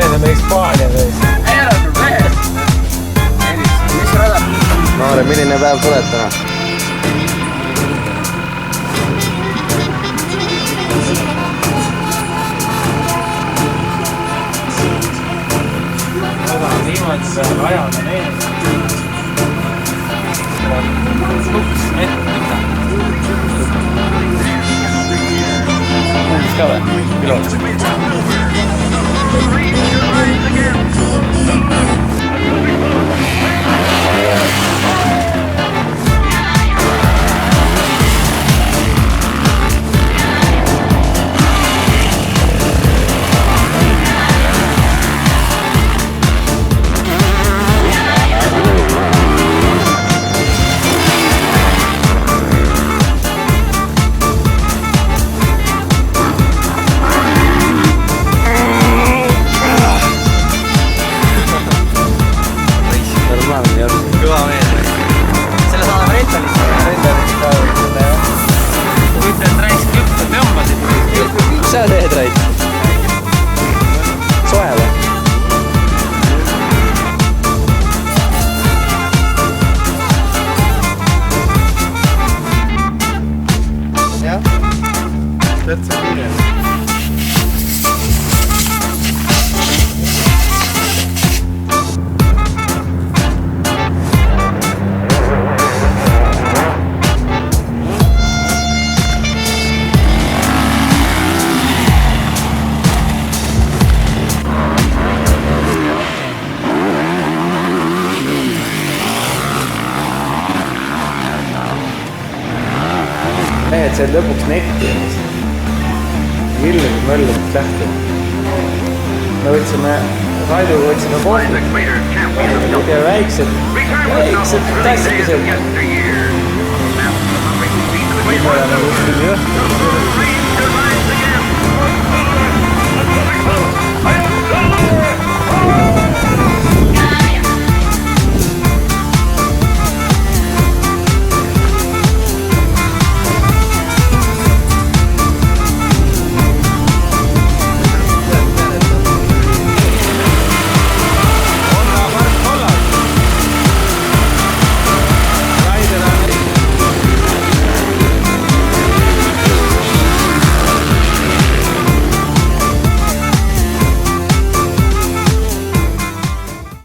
lendame Hispaania tõesti. Ei ole probleem. Mis rada? Noore, milline päev sa oled täna? Seda on viimased ajad on ees. Kuulis ka või? Pilot. Kõva mees. Selle saadame rentalisse. Rentalisse ka või selle jah. Kui ütled raisk juttu tõmbasid. Mis sa teed, Rait? Soe või? Jah? Täitsa kirjas. Mehed said lõpuks netti. Villemid möllumist lähti. Me võtsime Raiduga võtsime kohvi ja väiksed tassikesed. Me oleme kuskil jõhtu.